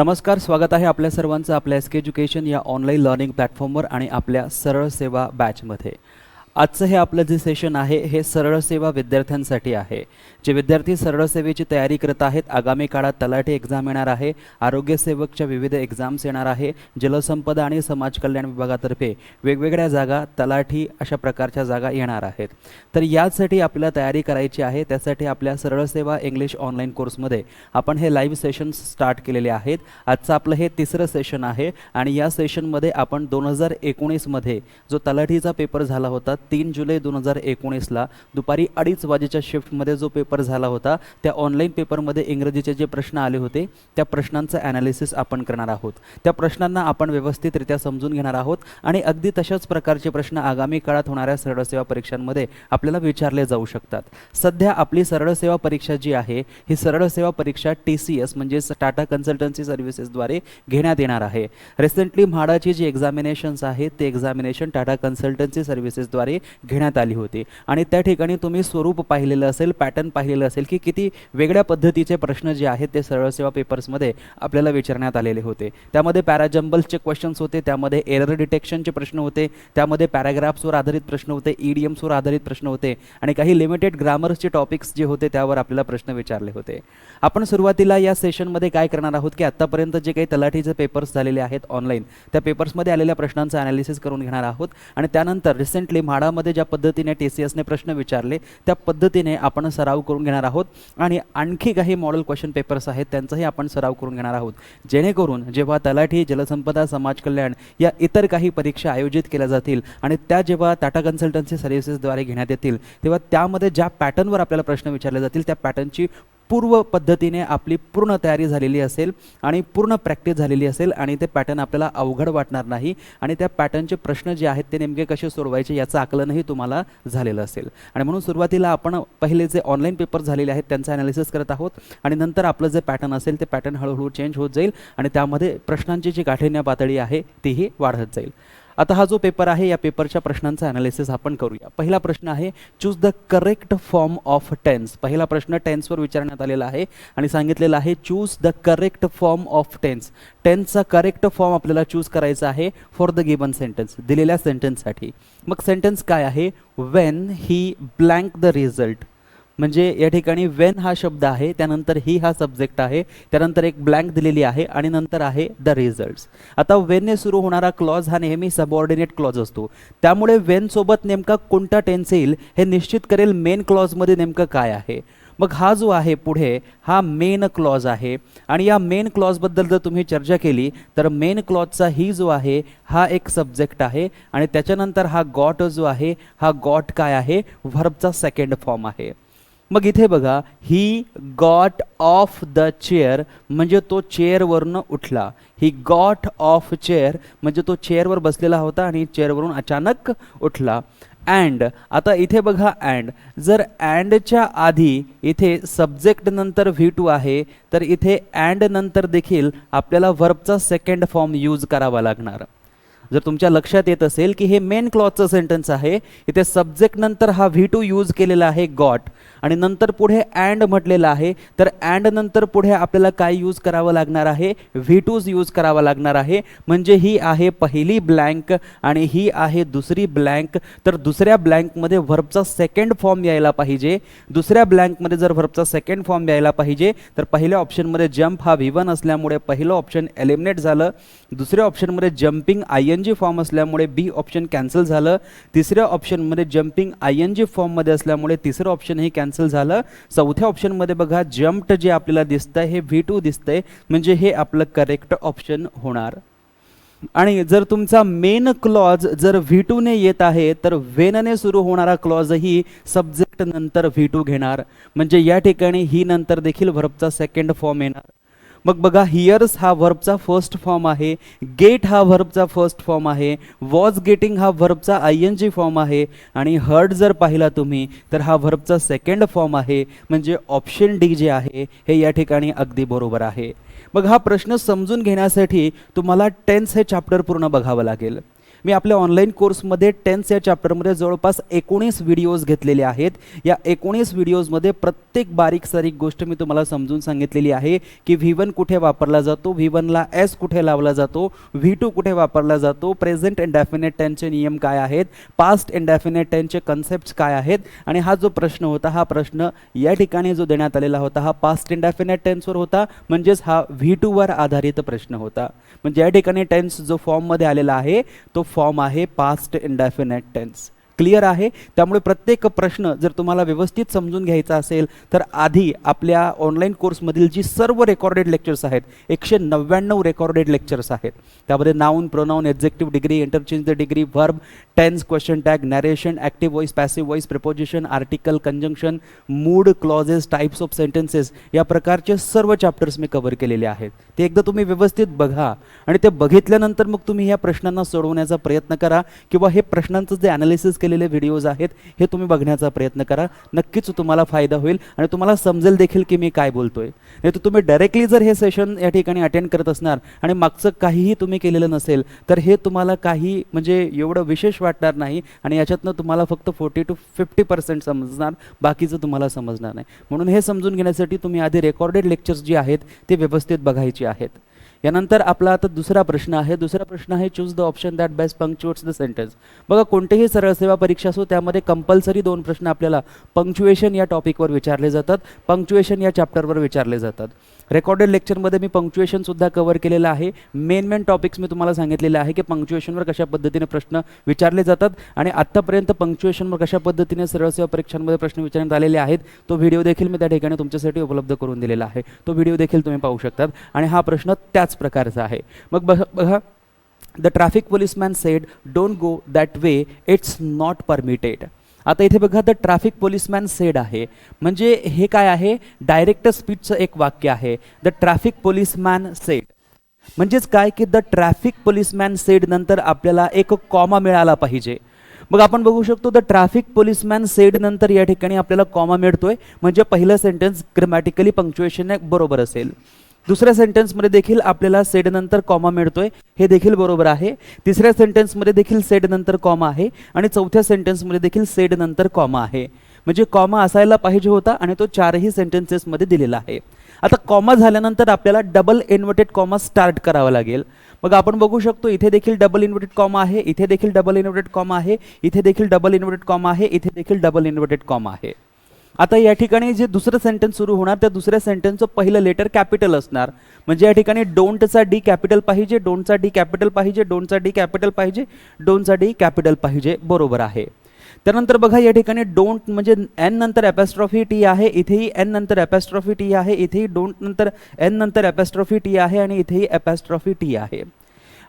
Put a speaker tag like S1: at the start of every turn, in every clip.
S1: नमस्कार, स्वागत आहे आपल्या सर्वांचं आपल्या एस के एज्युकेशन या ऑनलाईन लर्निंग प्लॅटफॉर्मवर आणि आपल्या सरळ सेवा बॅचमध्ये. आजचं हे आपलं जे सेशन आहे हे सरळ सेवा विद्यार्थ्यांसाठी आहे. जे विद्यार्थी सरळ सेवेची तयारी करत आहेत, आगामी काळात तलाठी एक्झाम येणार आहे, आरोग्य सेवकच्या विविध एक्झाम्स येणार आहे, जलसंपदा आणि समाज कल्याण विभागातर्फे वेगवेगळ्या जागा, तलाठी अशा प्रकारच्या जागा येणार आहेत. तर यासाठी आपल्याला तयारी करायची आहे. त्यासाठी आपल्या सरळ सेवा इंग्लिश ऑनलाईन कोर्समध्ये आपण हे लाईव्ह सेशन्स स्टार्ट केलेले आहेत. आजचं आपलं हे तिसरं सेशन आहे आणि या सेशनमध्ये आपण 2019मध्ये जो तलाठीचा पेपर झाला होता 3 जुलै 2019ला दुपारी 2:30 वाजेच्या शिफ्टमध्ये जो पेपर झाला होता त्या ऑनलाईन पेपरमध्ये इंग्रजीचे जे प्रश्न आले होते त्या प्रश्नांचं ॲनालिसिस आपण करणार आहोत. त्या प्रश्नांना आपण व्यवस्थितरित्या समजून घेणार आहोत आणि अगदी तशाच प्रकारचे प्रश्न आगामी काळात होणाऱ्या सरळ सेवा परीक्षांमध्ये आपल्याला विचारले जाऊ शकतात. सध्या आपली सरळ सेवा परीक्षा जी आहे ही सरळ सेवा परीक्षा TCS म्हणजेच टाटा कन्सल्टन्सी सर्व्हिसेसद्वारे घेण्यात येणार आहे. रिसेंटली म्हाडाची जी एक्झामिनेशन्स आहेत ते एक्झामिनेशन टाटा कन्सल्टन्सी सर्व्हिसेसद्वारे घेण्यात आली होती आणि त्या ठिकाणी तुम्ही स्वरूप पाहिलेलं असेल, पॅटर्न पाहिलेलं असेल की किती वेगळ्या पद्धतीचे प्रश्न जे आहेत ते सरळ सेवा पेपर्समध्ये आपल्याला विचारण्यात आलेले होते. त्यामध्ये पॅराजंबल्सचे क्वेश्चन्स होते, त्यामध्ये एरर डिटेक्शनचे प्रश्न होते, त्यामध्ये पॅराग्राफ्सवर आधारित प्रश्न होते, EDMsवर आधारित प्रश्न होते आणि काही लिमिटेड ग्रामर्सचे टॉपिक्स जे होते त्यावर आपल्याला प्रश्न विचारले होते. आपण सुरुवातीला या सेशनमध्ये काय करणार आहोत की आत्तापर्यंत जे काही तलाठीचे पेपर्स झालेले आहेत ऑनलाईन त्या पेपर्समध्ये आलेल्या प्रश्नांचं ॲनालिसिस करून घेणार आहोत आणि त्यानंतर रिसेंटली म्हाडामध्ये ज्या पद्धतीने TCSने प्रश्न विचारले त्या पद्धतीने आपण सराव करून घेणार आहोत आणि आणखी काही मॉडेल क्वेश्चन पेपर्स आहेत त्यांचाही आपण सराव करून घेणार आहोत, जेणेकरून जेव्हा तलाठी, जलसंपदा, समाज कल्याण या इतर काही परीक्षा आयोजित केल्या जातील आणि त्या जेव्हा टाटा कन्सल्टन्सी सर्व्हिसेसद्वारे घेण्यात येतील तेव्हा त्यामध्ये ज्या पॅटर्नवर आपल्याला प्रश्न विचारले जातील त्या पॅटर्नची पूर्व पद्धतीने आपली पूर्ण तयारी झालेली असेल आणि पूर्ण प्रॅक्टिस झालेली असेल आणि ते पॅटर्न आपल्याला अवघड वाटणार नाही आणि त्या पॅटर्नचे प्रश्न जे आहेत ते नेमके कसे सोडवायचे याचं आकलनही तुम्हाला झालेलं असेल. आणि म्हणून सुरुवातीला आपण पहिले जे ऑनलाईन पेपर झालेले आहेत त्यांचं ॲनालिसिस करत आहोत आणि नंतर आपलं जे पॅटर्न असेल ते पॅटर्न हळूहळू चेंज होत जाईल आणि त्यामध्ये प्रश्नांची जी काठिण्य पातळी आहे तीही वाढत जाईल. आता हा जो पेपर आहे या पेपरच्या प्रश्नांचा ॲनालिसिस आपण करूया. पहिला प्रश्न आहे choose the correct form of tense. पहिला प्रश्न टेन्सवर विचारण्यात आलेला आहे आणि सांगितलेलं आहे choose the correct form of tense. टेन्सचा करेक्ट फॉर्म आपल्याला चूज करायचा आहे फॉर द गिवन सेंटेन्स, दिलेल्या सेंटेन्ससाठी. मग सेंटेन्स काय आहे? When he blank the result. म्हणजे या ठिकाणी वेन हा शब्द आहे, त्यानंतर ही हा सब्जेक्ट आहे, त्यानंतर एक ब्लँक दिलेली आहे आणि नंतर आहे द रिझल्ट्स. आता वेनने सुरू होणारा क्लॉज हा नेहमी सबऑर्डिनेट क्लॉज असतो, त्यामुळे वेन सोबत नेमका कोणता टेन्स येईल हे निश्चित करेल मेन क्लॉजमध्ये नेमकं काय आहे. मग हा जो आहे पुढे हा मेन क्लॉज आहे आणि या मेन क्लॉजबद्दल जर तुम्ही चर्चा केली तर मेन क्लॉजचा ही जो आहे हा एक सब्जेक्ट आहे आणि त्याच्यानंतर हा गॉट जो आहे हा गॉट काय आहे? व्हर्बचा सेकंड फॉर्म आहे. मग इथे बघा he got off the chair म्हणजे तो चेअरवरनं उठला. ही गॉट ऑफ चेअर म्हणजे तो चेअरवर बसलेला होता आणि चेअरवरून अचानक उठला. अँड आता इथे बघा अँड, जर अँडच्या आधी इथे सब्जेक्ट नंतर V2 आहे तर इथे अँड नंतर देखील आपल्याला व्हर्बचा सेकंड फॉर्म यूज करावा लागणार. जर तुमच्या लक्षात येत असेल की हे मेन क्लॉजचं सेंटेन्स आहे, इथे सब्जेक्ट नंतर हा V2 यूज केलेला आहे गॉट आणि नंतर पुढे अँड म्हटलेलं आहे, तर अँड नंतर पुढे आपल्याला काय यूज करावं लागणार आहे? V2 यूज करावा लागणार आहे. म्हणजे ही आहे पहिली ब्लँक आणि ही आहे दुसरी ब्लँक. तर दुसऱ्या ब्लँकमध्ये व्हर्बचा सेकंड फॉर्म यायला पाहिजे. दुसऱ्या ब्लँकमध्ये जर व्हर्बचा सेकंड फॉर्म यायला पाहिजे तर पहिल्या ऑप्शनमध्ये जम्प हा V1 असल्यामुळे पहिलं ऑप्शन एलिमिनेट झालं. दुसऱ्या ऑप्शनमध्ये जम्पिंग ING फॉर्म असल्यामुळे B ऑप्शन कॅन्सल झालं. तिसऱ्या ऑप्शनमध्ये जम्पिंग ING फॉर्ममध्ये असल्यामुळे तिसरं ऑप्शनही कॅन्सल झालं. चौथ्या ऑप्शनमध्ये बघा जम्प्ड जे आपल्याला दिसतंय हे V2 दिसतंय, म्हणजे हे आपलं करेक्ट ऑप्शन होणार. आणि जर तुमचा मेन क्लॉज जर V2 ने येत आहे तर वेनने सुरू होणारा क्लॉजही सब्जेक्ट नंतर V2 घेणार, म्हणजे या ठिकाणी ही नंतर देखील व्हर्बचा सेकंड फॉर्म येणार. मग बघा हियर्स हा व्हर्बचा फर्स्ट फॉर्म आहे, गेट हा व्हर्बचा फर्स्ट फॉर्म आहे, वॉज गेटिंग हा व्हर्बचा ING फॉर्म आहे आणि हर्ड जर पाहिला तुम्ही तर हा व्हर्बचा सेकंड फॉर्म आहे. म्हणजे ऑप्शन D जे आहे हे या ठिकाणी अगदी बरोबर आहे. मग हा प्रश्न समजून घेण्यासाठी तुम्हाला टेन्स हे चॅप्टर पूर्ण बघावं लागेल. मी आपल्या ऑनलाईन कोर्समध्ये टेन्स या चॅप्टरमध्ये जवळपास 19 व्हिडिओज घेतलेले आहेत. या 19 व्हिडिओजमध्ये प्रत्येक बारीक सारीक गोष्ट मी तुम्हाला समजून सांगितलेली आहे की V1 कुठे वापरला जातो, V1ला S कुठे लावला जातो, V2 कुठे वापरला जातो, प्रेझेंट इंडेफिनिट टेन्सचे नियम काय आहेत, पास्ट इंडेफिनिट टेन्सचे कन्सेप्ट्स काय आहेत. आणि हा जो प्रश्न होता, हा प्रश्न या ठिकाणी जो देण्यात आलेला होता हा पास्ट इंडेफिनिट टेन्सवर होता, म्हणजेच हा V2 वर आधारित प्रश्न होता. म्हणजे या ठिकाणी टेन्स जो फॉर्ममध्ये आलेला आहे तो फॉर्म आहे पास्ट इंडेफिनिट टेन्स. क्लिअर आहे. त्यामुळे प्रत्येक प्रश्न जर तुम्हाला व्यवस्थित समजून घ्यायचा असेल तर आधी आपल्या ऑनलाईन कोर्समधील जी सर्व रेकॉर्डेड लेक्चर्स आहेत, 199 रेकॉर्डेड लेक्चर्स आहेत, त्यामध्ये noun, pronoun, adjective degree, interchange the degree, verb, tense, question tag, narration, active voice, passive voice, preposition, article, conjunction, mood, clauses, types of sentences या प्रकारचे सर्व चॅप्टर्स मी कव्हर केलेले आहेत. ते एकदा तुम्ही व्यवस्थित बघा आणि ते बघितल्यानंतर मग तुम्ही या प्रश्नांना सोडवण्याचा प्रयत्न करा किंवा हे प्रश्नांचं जे ॲनालिसिस केलेले व्हिडिओज आहेत हे तुम्ही बघण्याचा प्रयत्न करा. नक्कीच तुम्हाला फायदा होईल आणि तुम्हाला समजेल देखील की मी काय बोलतोय. नाही तर तुम्ही डायरेक्टली जर हे सेशन या ठिकाणी अटेंड करत असणार आणि मागचं काहीही तुम्ही केलेलं नसेल तर हे तुम्हाला काही म्हणजे एवढं विशेष वाटणार नाही आणि याच्यातनं तुम्हाला फक्त 40 to 50% समजणार, बाकीचं तुम्हाला समजणार नाही. म्हणून हे समजून घेण्यासाठी तुम्ही आधी रेकॉर्डेड लेक्चर्स जी आहेत ते व्यवस्थित बघायची आहेत. यानंतर आपला आता दुसरा प्रश्न आहे. दुसरा प्रश्न आहे choose the option that best punctuates the sentence. बघा कोणतेही सरळ सेवा परीक्षा असो त्यामध्ये कंपल्सरी 2 प्रश्न आपल्याला पंक्च्युएशन या टॉपिकवर विचारले जातात, पंक्च्युएशन या चॅप्टरवर विचारले जातात. रेकॉर्डेड लेक्चरमध्ये मी पंक्च्युएशन सुद्धा कव्हर केलेलं आहे. मेन टॉपिक्स मी तुम्हाला सांगितलेले आहे की पंक्च्युएशनवर कशा पद्धतीने प्रश्न विचारले जातात आणि आत्तापर्यंत पंक्च्युएशनवर कशा पद्धतीने सरळ सेवा परीक्षांमध्ये प्रश्न विचारण्यात आलेले आहेत तो व्हिडिओ देखील मी त्या ठिकाणी तुमच्यासाठी उपलब्ध करून दिलेला आहे. तो व्हिडिओ देखील तुम्ही पाहू शकतात आणि हा प्रश्न त्याच प्रकारचा आहे. मग बघा, the traffic policeman sed don't go that way, it's not permitted. आता इथे बघा द ट्रॅफिक पोलिसमॅन सेड आहे म्हणजे हे काय आहे, डायरेक्ट स्पीचचं एक वाक्य आहे. द ट्रॅफिक पोलिसमॅन सेड म्हणजेच काय की द ट्रॅफिक पोलिसमॅन सेड नंतर आपल्याला एक कॉमा मिळाला पाहिजे. मग आपण बघू शकतो द ट्रॅफिक पोलिसमॅन सेड नंतर या ठिकाणी आपल्याला कॉमा मिळतोय म्हणजे पहिलं सेंटेन्स ग्रामॅटिकली पंक्च्युएशन बरोबर असेल. दुसऱ्या सेंटेन्समध्ये देखील आपल्याला सेड नंतर कॉमा मिळतोय, हे देखील बरोबर आहे. तिसऱ्या सेंटेन्समध्ये देखील सेड नंतर कॉमा आहे आणि चौथ्या सेंटेन्समध्ये देखील सेड नंतर कॉमा आहे. म्हणजे कॉमा असायला पाहिजे होता आणि तो 4ही सेंटेन्सेसमध्ये दिलेला आहे. आता कॉमा झाल्यानंतर आपल्याला डबल इन्व्हर्टेड कॉमा स्टार्ट करावा लागेल. मग आपण बघू शकतो इथे देखील डबल इन्व्हर्टेड कॉमा आहे, इथे देखील डबल इन्व्हर्टेड कॉमा आहे, इथे देखील डबल इन्व्हर्टेड कॉमा आहे, इथे देखील डबल इन्व्हर्टेड कॉमा आहे. आता या ठिकाणी जे दुसरं सेंटेन्स सुरू होणार त्या दुसऱ्या सेंटेन्सचं पहिलं लेटर कॅपिटल असणार. म्हणजे या ठिकाणी डोंटचा डी कॅपिटल पाहिजे, डोंटचा डी कॅपिटल पाहिजे, डोंटचा डी कॅपिटल पाहिजे, डोंटचा डी कॅपिटल पाहिजे, बरोबर आहे. त्यानंतर बघा या ठिकाणी डोंट म्हणजे एन नंतर ॲपॉस्ट्रॉफी टी आहे, इथेही एन नंतर ॲपॉस्ट्रॉफी टी आहे, इथेही डोंट नंतर एन नंतर ॲपॉस्ट्रॉफी टी आहे आणि इथेही ॲपॉस्ट्रॉफी टी आहे.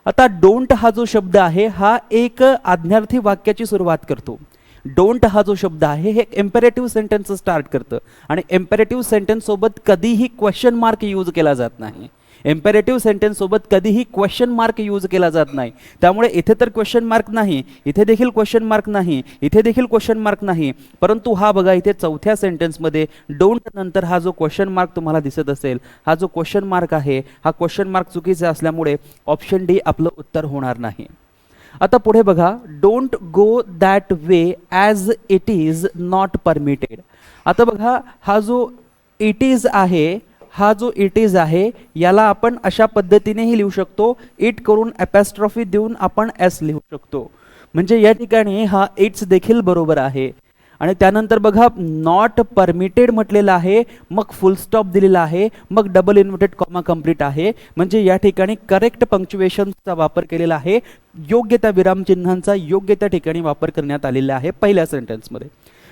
S1: आता डोंट हा जो शब्द आहे हा एक आज्ञार्थी वाक्याची सुरुवात करतो. डोंट हा जो शब्द आहे हे इम्पेरेटिव्ह सेंटेन्स स्टार्ट करतं आणि इम्पेरेटिव्ह सेंटेन्स सोबत कधीही क्वेश्चन मार्क यूज केला जात नाही. इम्पेरेटिव्ह सेंटेन्स सोबत कधीही क्वेश्चन मार्क यूज केला जात नाही. त्यामुळे इथे तर क्वेश्चन मार्क नाही, इथे देखील क्वेश्चन मार्क नाही, इथे देखील क्वेश्चन मार्क नाही. परंतु हा बघा इथे चौथ्या सेंटेन्समध्ये डोंट नंतर हा जो क्वेश्चन मार्क तुम्हाला दिसत असेल, हा जो क्वेश्चन मार्क आहे हा क्वेश्चन मार्क चुकीचा असल्यामुळे ऑप्शन डी आपलं उत्तर होणार नाही. आता पुढे बघा, don't go that way as it is not permitted. आता बघा हा जो इट इज आहे, हा जो इट इज आहे याला आपण अशा पद्धतीनेही लिहू शकतो, इट करून ॲपॉस्ट्रॉफी देऊन आपण एस लिहू शकतो. म्हणजे या ठिकाणी हा इट्स देखील बरोबर आहे. आणि त्यानंतर बघा नॉट परमिटेड म्हटलेलं आहे, मग फुल स्टॉप दिलेला आहे, मग डबल इन्व्हर्टेड कॉमा कंप्लीट आहे. म्हणजे या ठिकाणी करेक्ट पंक्च्युएशनचा वापर केलेला आहे, योग्य त्या विरामचिन्हांचा योग्य त्या ठिकाणी वापर करण्यात आलेला आहे पहिल्या सेंटेन्समध्ये.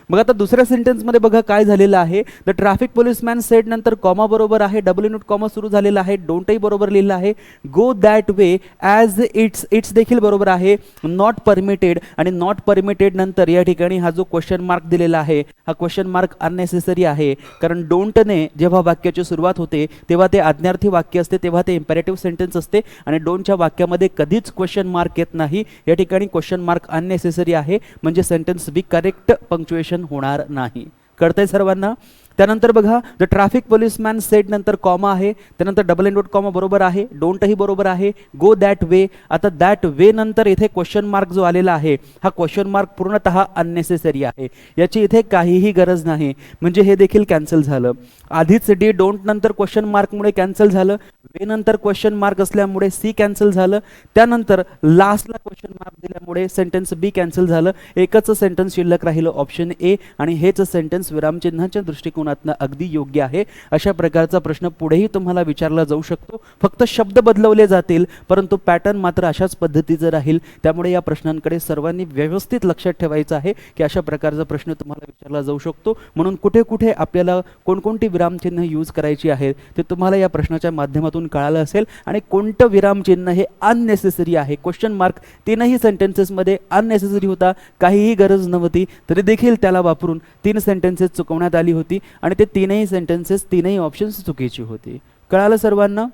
S1: मग आता दुसऱ्या सेंटेन्समध्ये बघा काय झालेलं आहे, द ट्रॅफिक पोलिसमॅन सेड नंतर कॉमा बरोबर आहे, डबल इन्व्हर्टेड कॉमा सुरू झालेला आहे, डोंटही बरोबर लिहिलं आहे, go that way as it's, it's देखील बरोबर आहे, नॉट परमिटेड आणि नॉट परमिटेड नंतर या ठिकाणी हा जो क्वेश्चन मार्क दिलेला आहे हा क्वेश्चन मार्क अननेसेसरी आहे. कारण डोंटने जेव्हा वाक्याची सुरुवात होते तेव्हा ते आज्ञार्थी वाक्य असते, तेव्हा ते इम्पेरेटिव्ह सेंटेन्स असते आणि डोंटच्या वाक्यामध्ये कधीच क्वेश्चन मार्क येत नाही. या ठिकाणी क्वेश्चन मार्क अननेसेसरी आहे म्हणजे सेंटेन्स बी करेक्ट पंक्च्युएशन होणार नाही. कळतंय सर्वांना? त्यानंतर बघा द ट्रॅफिक पोलिसमॅन सेड नंतर कॉमा आहे, त्यानंतर डबल एंड कॉमा बरोबर आहे, डोंटही बरोबर आहे, गो दॅट वे. आता दॅट वे नंतर इथे क्वेश्चन मार्क जो आलेला आहे हा क्वेश्चन मार्क पूर्णतः अननेसेसरी आहे, याची इथे काहीही गरज नाही, म्हणजे हे देखील कॅन्सल झालं. आधीच डी डोंट नंतर क्वेश्चन मार्कमुळे कॅन्सल झालं, वे नंतर क्वेश्चन मार्क असल्यामुळे सी कॅन्सल झालं, त्यानंतर लास्टला क्वेश्चन मार्क दिल्यामुळे सेंटेन्स बी कॅन्सल झालं. एकच सेंटेन्स शिल्लक राहिलं ऑप्शन ए, आणि हेच सेंटेन्स विरामचिन्हाच्या दृष्टिकोनातून अगदी योग्य आहे. अशा प्रकारचा प्रश्न पुढेही तुम्हाला विचारला जाऊ शकतो, फक्त शब्द बदलवले जातील परंतु पॅटर्न मात्र अशाच पद्धतीचं राहील. त्यामुळे या प्रश्नांकडे सर्वांनी व्यवस्थित लक्षात ठेवायचं आहे की अशा प्रकारचा प्रश्न तुम्हाला विचारला जाऊ शकतो. म्हणून कुठे कुठे आपल्याला कोणकोणती विरामचिन्ह यूज करायची आहेत ते तुम्हाला या प्रश्नाच्या माध्यमातून कळालं असेल, आणि कोणतं विरामचिन्ह हे अननेसेसरी आहे. क्वेश्चन मार्क तीनही सेंटेन्सेसमध्ये अननेसेसरी होता, काहीही गरज नव्हती, तरी देखील त्याला वापरून 3 सेंटेन्सेस चुकवण्यात आली होती, आणि ते तीनही सेंटेन्सेस तीनही ऑप्शन्स चुकीची होती. कळालं सर्वांना?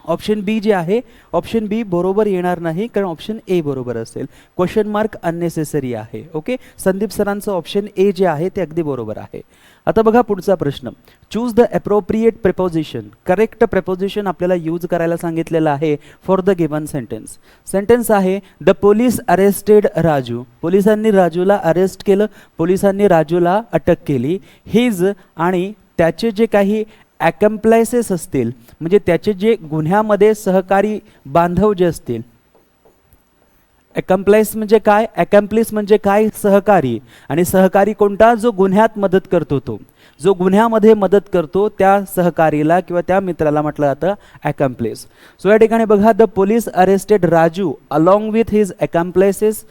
S1: ऑप्शन बी जे आहे, ऑप्शन बी बरोबर येणार नाही, कारण ऑप्शन ए बरोबर असेल. क्वेश्चन मार्क अननेसेसरी आहे. ओके, संदीप सरांचं ऑप्शन ए जे आहे ते अगदी बरोबर आहे. आता बघा पुढचा प्रश्न, choose the appropriate preposition. Correct preposition आपल्याला यूज करायला सांगितलेलं आहे for the given sentence. Sentence आहे द पोलीस अरेस्टेड राजू. पोलिसांनी राजूला अरेस्ट केलं, पोलिसांनी राजूला अटक केली. हिज आणि त्याचे जे काही ॲकम्प्लायसेस असतील, म्हणजे त्याचे जे गुन्ह्यामध्ये सहकारी बांधव जे असतील. ॲकम्प्लाइस म्हणजे काय? ॲकम्प्लिस म्हणजे काय? सहकारी. आणि सहकारी कोणता? जो गुन्ह्यात मदत करतो, तो जो गुन्ह्यामध्ये मदत करतो त्या सहकारीला किंवा त्या मित्राला म्हटलं जातं ॲकम्प्लिस. सो या ठिकाणी बघा the police arrested Raju along with his accomplices,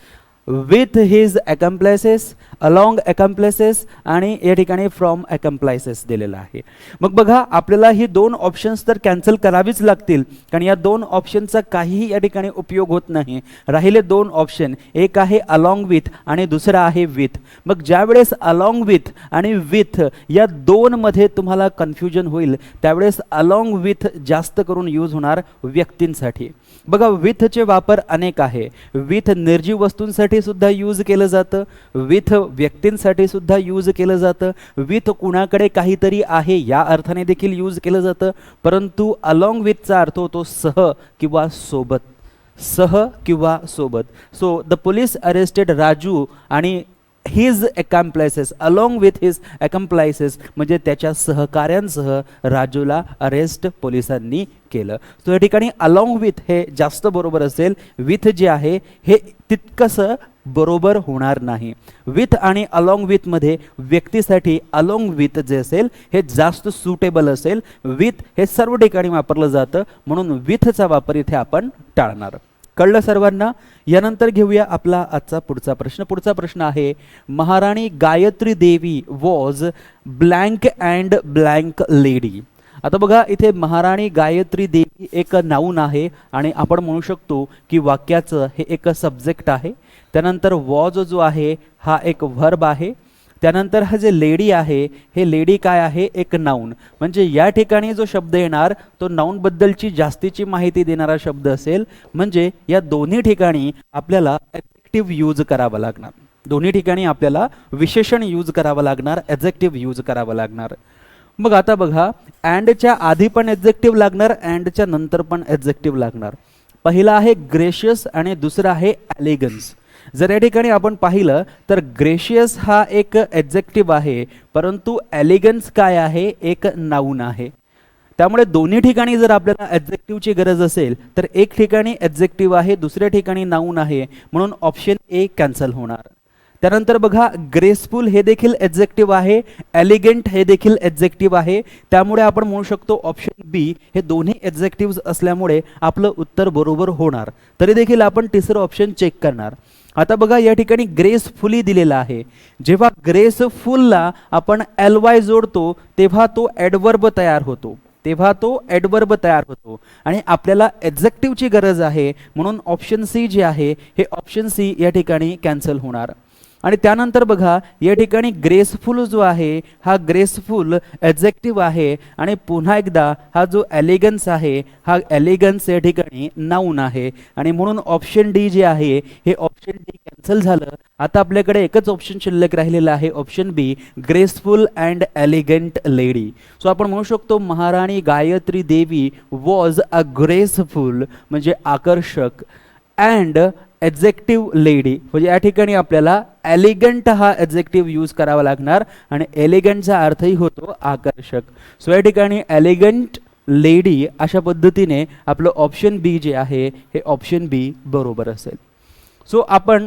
S1: with his accomplices, along accomplices, आणि या ठिकाणी फ्रॉम ॲकम्प्लायसेस दिलेला आहे. मग बघा आपल्याला ही 2 ऑप्शन्स तर कॅन्सल करावीच लागतील, कारण या 2 ऑप्शनचा काहीही या ठिकाणी उपयोग होत नाही. राहिले 2 ऑप्शन, एक आहे अलॉंग विथ आणि दुसरा आहे विथ. मग ज्यावेळेस अलॉंग विथ आणि विथ या 2 मध्ये तुम्हाला कन्फ्युजन होईल त्यावेळेस अलॉंग विथ जास्त करून यूज होणार व्यक्तींसाठी. बघा विथचे वापर अनेक आहे. विथ निर्जीव वस्तूंसाठी सुद्धा यूज केलं जातं, विथ व्यक्तींसाठी सुद्धा यूज केलं जातं, विथ कुणाकडे काहीतरी आहे या अर्थाने देखील यूज केलं जातं. परंतु अलॉंग विथचा अर्थ होतो सह किंवा सोबत, सह किंवा सोबत. So the police arrested Raju आणि his accomplices, along with his ॲकम्प्लायसेस म्हणजे त्याच्या सहकाऱ्यांसह राजूला अरेस्ट पोलिसांनी केलं. सो या ठिकाणी अलॉंग विथ हे जास्त बरोबर असेल, विथ जे आहे हे तितकंसं बरोबर होणार नाही. विथ आणि अलॉंग विथ मध्ये व्यक्तीसाठी अलॉंग विथ जे असेल हे जास्त सुटेबल असेल. विथ हे सर्व ठिकाणी वापरलं जातं, म्हणून विथचा वापर इथे आपण टाळणार. कळलं सर्वांना? यानंतर घेऊया आपला आजचा पुढचा प्रश्न. पुढचा प्रश्न आहे Maharani Gayatri Devi was blank and blank lady. आता बघा इथे महाराणी गायत्री देवी एक नाऊन आहे आणि आपण म्हणू शकतो की वाक्याचं हे एक सब्जेक्ट आहे. त्यानंतर वॉज जो आहे हा एक व्हर्ब आहे. त्यानंतर हा जे लेडी आहे हे लेडी काय आहे? एक नाऊन. म्हणजे या ठिकाणी जो शब्द येणार तो नाऊन बद्दलची जास्तीची माहिती देणारा शब्द असेल. म्हणजे या दोन्ही ठिकाणी आपल्याला ॲडजेक्टिव्ह यूज करावा लागणार. दोन्ही ठिकाणी आपल्याला विशेषण यूज करावं लागणार, ॲडजेक्टिव्ह यूज करावं लागणार. मग आता बघा अँडच्या आधी पण ॲडजेक्टिव्ह लागणार, अँडच्या नंतर पण ॲडजेक्टिव्ह लागणार. पहिला आहे ग्रेशियस आणि दुसरा आहे एलिगन्स. जर या ठिकाणी आपण पाहिलं तर ग्रेशियस हा एक ॲडजेक्टिव्ह आहे, परंतु एलिगन्स काय आहे? एक नाऊन आहे. त्यामुळे दोन्ही ठिकाणी जर आपल्याला ॲडजेक्टिव्हची गरज असेल तर एक ठिकाणी ॲडजेक्टिव्ह आहे, दुसऱ्या ठिकाणी नाऊन आहे, म्हणून ऑप्शन ए कॅन्सल होणार. त्यानंतर बघा ग्रेसफुल हे देखील ॲडजेक्टिव्ह आहे, एलिगंट हे देखील ॲडजेक्टिव्ह आहे. त्यामुळे आपण म्हणू शकतो ऑप्शन बी हे दोन्ही ॲडजेक्टिव्ह असल्यामुळे आपलं उत्तर बरोबर होणार. तरी देखील आपण तिसरं ऑप्शन चेक करणार. आता बघा या ठिकाणी ग्रेसफुली दिलेला आहे. जेव्हा ग्रेसफुलला आपण एल वाय जोडतो तेव्हा तो ॲडवर्ब तयार होतो, आणि आपल्याला ॲडजेक्टिव्हची गरज आहे, म्हणून ऑप्शन सी जे आहे हे ऑप्शन सी या ठिकाणी कॅन्सल होणार. आणि त्यानंतर बघा या ठिकाणी ग्रेसफुल जो आहे हा ग्रेसफुल ॲडजेक्टिव्ह आहे, आणि पुन्हा एकदा हा जो एलिगन्स आहे हा एलिगन्स या ठिकाणी नाऊन आहे, आणि म्हणून ऑप्शन डी जे आहे हे ऑप्शन डी कॅन्सल झालं. आता आपल्याकडे एकच ऑप्शन शिल्लक राहिलेला आहे, option B, graceful and elegant lady. So आपण म्हणू शकतो महाराणी Gayatri Devi was a graceful म्हणजे आकर्षक अँड ॲडजेक्टिव्ह लेडी, म्हणजे या ठिकाणी आपल्याला एलिगंट हा ॲडजेक्टिव्ह यूज करावा लागणार आणि एलिगंटचा अर्थही होतो आकर्षक. सो या ठिकाणी एलिगंट लेडी अशा पद्धतीने आपलं ऑप्शन बी जे आहे हे ऑप्शन बी बरोबर असेल. सो आपण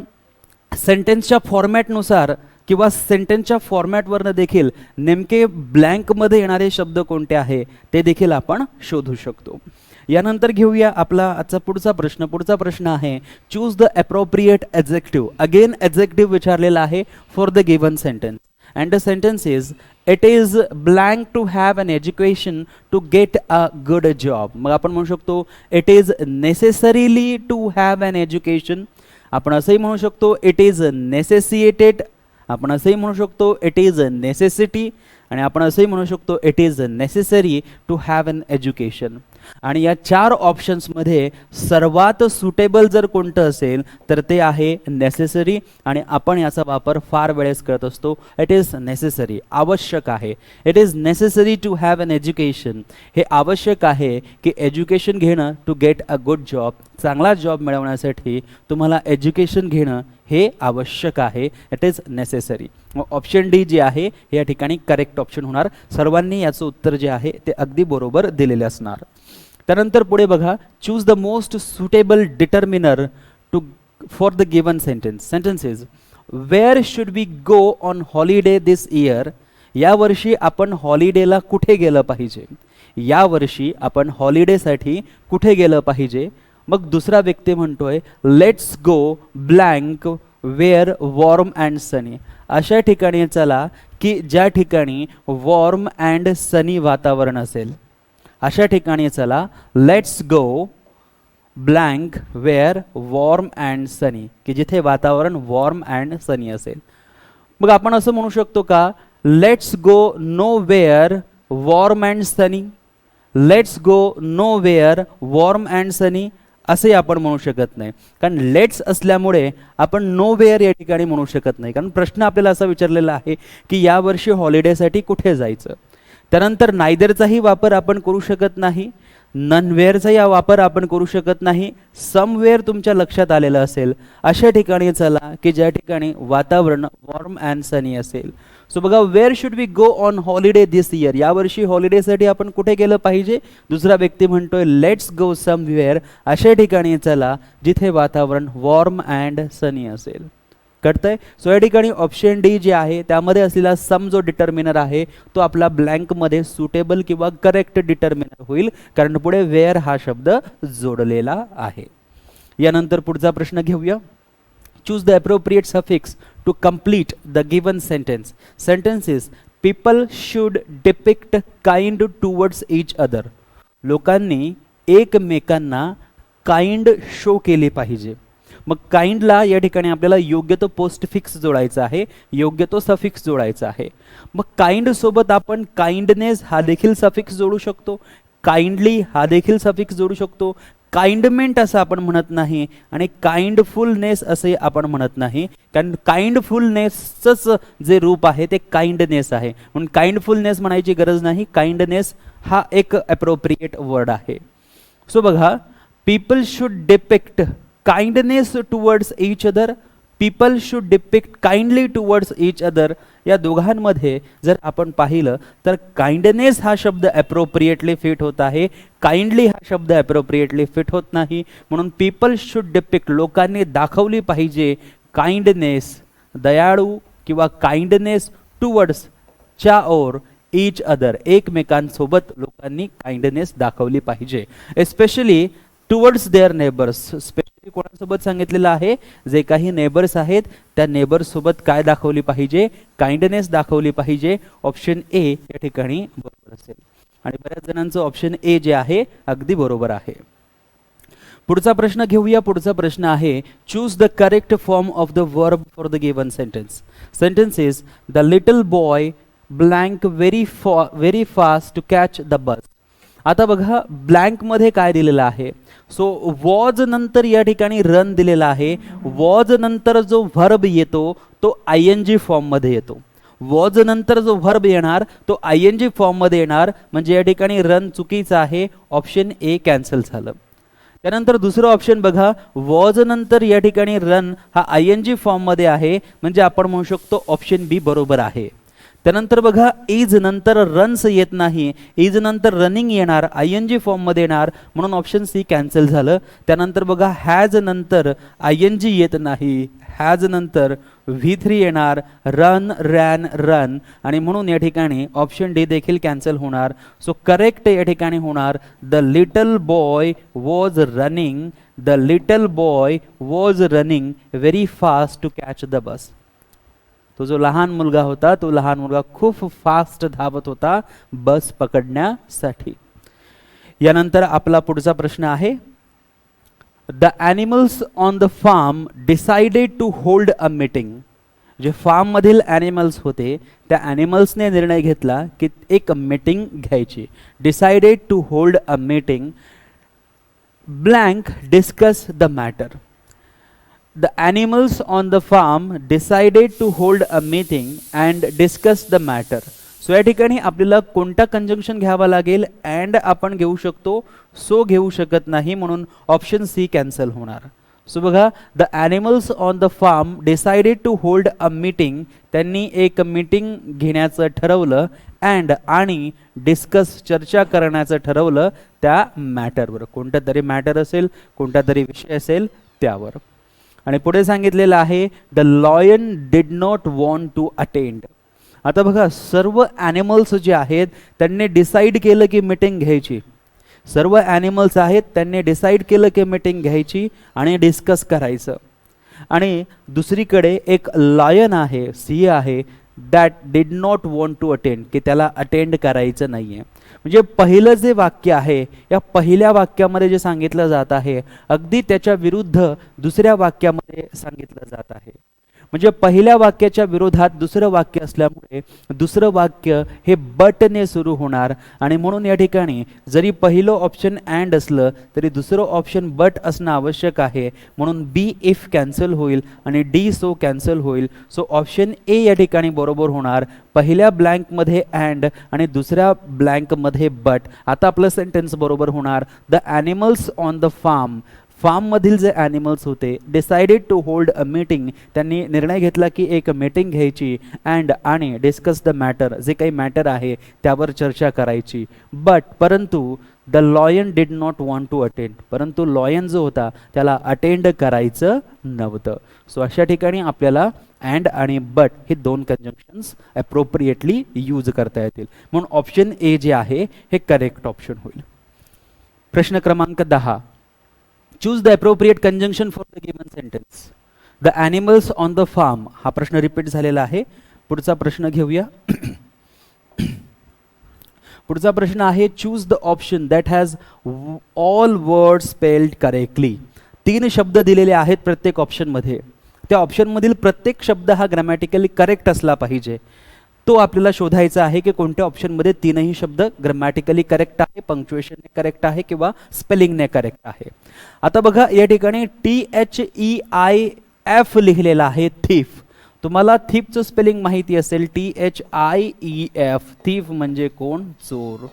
S1: सेंटेन्सच्या फॉर्मॅटनुसार किंवा सेंटेन्सच्या फॉर्मॅटवरनं देखील नेमके ब्लँकमध्ये येणारे शब्द कोणते आहे ते देखील आपण शोधू शकतो. यानंतर घेऊया आपला आजचा पुढचा प्रश्न. पुढचा प्रश्न आहे choose the appropriate adjective. Again adjective विचारलेला आहे for the given sentence and the sentence is it is blank to have an education to get a good job. मग आपण म्हणू शकतो it is necessarily to have an education. आपण असंही म्हणू शकतो इट इज नेसेसिएटेड. आपण असंही म्हणू शकतो इट इज नेसेसिटी आणि आपण असंही म्हणू शकतो it is necessary to have an education. आणि या चार ऑप्शन्समध्ये सर्वात सुटेबल जर कोणतं असेल तर ते आहे नेसेसरी आणि आपण याचा वापर फार वेळेस करत असतो. इट इज नेसेसरी, आवश्यक आहे. It is necessary to have an education, हे आवश्यक आहे की एज्युकेशन घेणं to get a good job, चांगला जॉब मिळवण्यासाठी तुम्हाला एज्युकेशन घेणं हे आवश्यक आहे. It is necessary. Option D जे आहे हे या ठिकाणी करेक्ट ऑप्शन होणार. सर्वांनी याचं उत्तर जे आहे ते अगदी बरोबर दिलेले असणार. त्यानंतर पुढे बघा, choose the most suitable determiner to for the given sentence. Sentence is where should we go on holiday this year. यावर्षी आपण हॉलिडेला कुठे गेलं पाहिजे. यावर्षी आपण हॉलिडेसाठी कुठे गेलं पाहिजे. मग दुसरा व्यक्ती म्हणतोय let's go blank where warm and sunny. अशा ठिकाणी चला की ज्या ठिकाणी वॉर्म अँड सनी वातावरण असेल. अशा ठिकाणी चला let's go blank where warm and sunny, की जिथे वातावरण वॉर्म अँड सनी असेल. मग आपण असं म्हणू शकतो का let's go nowhere warm and sunny. Let's go nowhere warm and sunny असे आपण म्हणू शकत नाही, कारण लेट्स असल्यामुळे आपण नो वेअर या ठिकाणी म्हणू शकत नाही. कारण प्रश्न आपल्याला असा विचारलेला आहे की यावर्षी हॉलिडेसाठी कुठे जायचं. त्यानंतर नायदरचाही वापर आपण करू शकत नाही, ननवेअरचा या वापर आपण करू शकत नाही. समवेअर तुमच्या लक्षात आलेलं असेल अशा ठिकाणी चला की ज्या ठिकाणी वातावरण वॉर्म अँड सनी असेल. सो बघा, where should we go on holiday this year. यावर्षी हॉलिडेसाठी आपण कुठे गेलं पाहिजे. दुसरा व्यक्ती म्हणतोय लेट्स गो समवेअर. अशा ठिकाणी चला जिथे वातावरण वॉर्म अँड सनी असेल. कळतंय. सो या ठिकाणी ऑप्शन डी जे आहे त्यामध्ये असलेला सम जो डिटर्मिनर आहे तो आपला ब्लँकमध्ये सुटेबल किंवा करेक्ट डिटर्मिनर होईल, कारण पुढे वेअर हा शब्द जोडलेला आहे. यानंतर पुढचा प्रश्न घेऊया. Choose the appropriate suffix to complete the given sentence. Sentence is people should depict kind towards each other. लोकांनी एकमेकांना काइंड शो केली पाहिजे. मग काइंडला या ठिकाणी आपल्याला योग्य तो पोस्टफिक्स जोडायचा आहे, योग्य तो सफिक्स जोडायचा आहे. मग काइंड सोबत आपण काइंडनेस हा देखील सफिक्स जोडू शकतो, काइंडली हा देखील सफिक्स जोडू शकतो. काइंडमेंट असं आपण म्हणत नाही आणि काइंडफुलनेस असे आपण म्हणत नाही, कारण काइंडफुलनेसच जे रूप आहे ते काइंडनेस आहे, म्हणून काइंडफुलनेस म्हणायची गरज नाही. काइंडनेस हा एक अप्रोप्रिएट वर्ड आहे. सो बघा, people should depict kindness towards each other, people should depict kindly towards each other. या दोघांमध्ये जर आपण पाहिलं तर काइंडनेस हा शब्द अप्रोप्रिएटली फिट होत आहे, काइंडली हा शब्द अप्रोप्रिएटली फिट होत नाही. म्हणून पीपल शुड डिपिक्ट, लोकांनी दाखवली पाहिजे काइंडनेस, दयाळू किंवा काइंडनेस टुवर्ड्स च्या ओर ईच अदर, एकमेकांसोबत लोकांनी काइंडनेस दाखवली पाहिजे. Especially towards their neighbours. Specially कोणासोबत सांगितलेलं आहे, जे काही नेबर्स आहेत त्या नेबर्स सोबत काय दाखवली पाहिजे, काइंडनेस दाखवली पाहिजे. ऑप्शन ए या ठिकाणी बरोबर असेल आणि बऱ्याच जणांचं ऑप्शन ए जे आहे अगदी बरोबर आहे. पुढचा प्रश्न घेऊया. पुढचा प्रश्न आहे choose the correct form of the verb for the given sentence. Sentence is the little boy blank very fast to catch the bus. आता बघा ब्लँकमध्ये काय दिलेलं आहे. सो वॉज नंतर या ठिकाणी रन दिलेला आहे. वॉज नंतर जो व्हर्ब येतो तो आयएनजी फॉर्ममध्ये येतो. वॉज नंतर जो व्हर्ब येणार तो आयएनजी फॉर्ममध्ये येणार, म्हणजे या ठिकाणी रन चुकीचं आहे. ऑप्शन ए कॅन्सल झालं. त्यानंतर दुसरं ऑप्शन बघा, वॉज नंतर या ठिकाणी रन हा आयएनजी फॉर्ममध्ये आहे, म्हणजे आपण म्हणू शकतो ऑप्शन बी बरोबर आहे. त्यानंतर बघा इज नंतर रन्स येत नाही, इज नंतर रनिंग येणार, आयएनजी फॉर्ममध्ये येणार, म्हणून ऑप्शन सी कॅन्सल झालं. त्यानंतर बघा हॅज नंतर आयएनजी येत नाही, हॅज नंतर V3 येणार, रन रॅन रन, आणि म्हणून या ठिकाणी ऑप्शन डी देखील कॅन्सल होणार. सो करेक्ट या ठिकाणी होणार the little boy was running, the little boy was running very fast to catch the bus. तो जो लहान मुलगा होता तो लहान मुलगा खूप फास्ट धावत होता बस पकडण्यासाठी. यानंतर आपला पुढचा प्रश्न आहे, the animals on the farm decided to hold a meeting. जे फार्म मधील ॲनिमल्स होते त्या ॲनिमल्सने निर्णय घेतला की एक मीटिंग घ्यायची. Decided to hold a meeting, blank discuss the matter. The animals on the farm decided to hold a meeting and discuss the matter. So या ठिकाणी आपल्याला कोणता कंजंक्शन घ्यावा लागेल? अँड आपण घेऊ शकतो, सो घेऊ शकत नाही, म्हणून ऑप्शन सी कॅन्सल होणार. सो बघा, the animals on the farm decided to hold a meeting, त्यांनी एक मीटिंग घेण्याचं ठरवलं, अँड आणि डिस्कस चर्चा करण्याचं ठरवलं त्या मॅटरवर. कोणता तरी मॅटर असेल, कोणता तरी विषय असेल त्यावर. आणि पुढे सांगितलेलं आहे the lion did not want to attend. आता बघा सर्व ॲनिमल्स जे आहेत त्यांनी डिसाईड केलं की मीटिंग घ्यायची. सर्व ॲनिमल्स आहेत त्यांनी डिसाईड केलं की मीटिंग घ्यायची आणि डिस्कस करायचं. आणि दुसरीकडे एक लायन आहे, सिंह आहे, that did not want to attend, की त्याला अटेंड करायचं नाही आहे. म्हणजे पहिलं जे वाक्य आहे या पहिल्या वाक्यामध्ये जे सांगितलं जात आहे अगदी त्याच्या विरुद्ध दुसऱ्या वाक्यामध्ये सांगितलं जात आहे. म्हणजे पहिल्या वाक्याच्या विरोधात दुसरं वाक्य असल्यामुळे दुसरं वाक्य हे बटने सुरू होणार. आणि म्हणून या ठिकाणी जरी पहिलं ऑप्शन अँड असलं तरी दुसरं ऑप्शन बट असणं आवश्यक आहे. म्हणून बी इफ कॅन्सल होईल आणि डी सो कॅन्सल होईल. सो ऑप्शन ए या ठिकाणी बरोबर होणार. पहिल्या ब्लँकमध्ये अँड आणि दुसऱ्या ब्लँकमध्ये बट. आता आपलं सेंटेन्स बरोबर होणार, the animals on the farm, फार्ममधील जे ॲनिमल्स होते decided to hold a meeting, त्यांनी निर्णय घेतला की एक मीटिंग घ्यायची, अँड आणि डिस्कस द मॅटर, जे काही मॅटर आहे त्यावर चर्चा करायची. बट परंतु the lion did not want to attend, परंतु लॉयन जो होता त्याला अटेंड करायचं नव्हतं. सो अशा ठिकाणी आपल्याला अँड आणि बट हे दोन कंजंक्शन्स अप्रोप्रिएटली यूज करता येतील. म्हणून ऑप्शन ए जे आहे हे करेक्ट ऑप्शन होईल. प्रश्न क्रमांक 10, choose the appropriate conjunction for the given sentence. The animals on the farm हा प्रश्न रिपीट झालेला आहे. पुढचा प्रश्न घेऊया. पुढचा प्रश्न आहे, choose the option that has all word spelled correctly. 3 शब्द दिलेले आहेत प्रत्येक ऑप्शनमध्ये. त्या ऑप्शनमधील प्रत्येक शब्द हा ग्रॅमॅटिकली करेक्ट असला पाहिजे. तो आपल्याला शोधायचा आहे की कोणत्या ऑप्शनमध्ये 3ही शब्द ग्रॅमॅटिकली करेक्ट आहे, पंक्च्युएशनने करेक्ट आहे किंवा स्पेलिंगने करेक्ट आहे. आता बघा या ठिकाणी THEIF लिहिलेला आहे, थीफ. तुम्हाला थीफचं स्पेलिंग माहिती असेल, THIEF, थीफ म्हणजे कोण? चोर.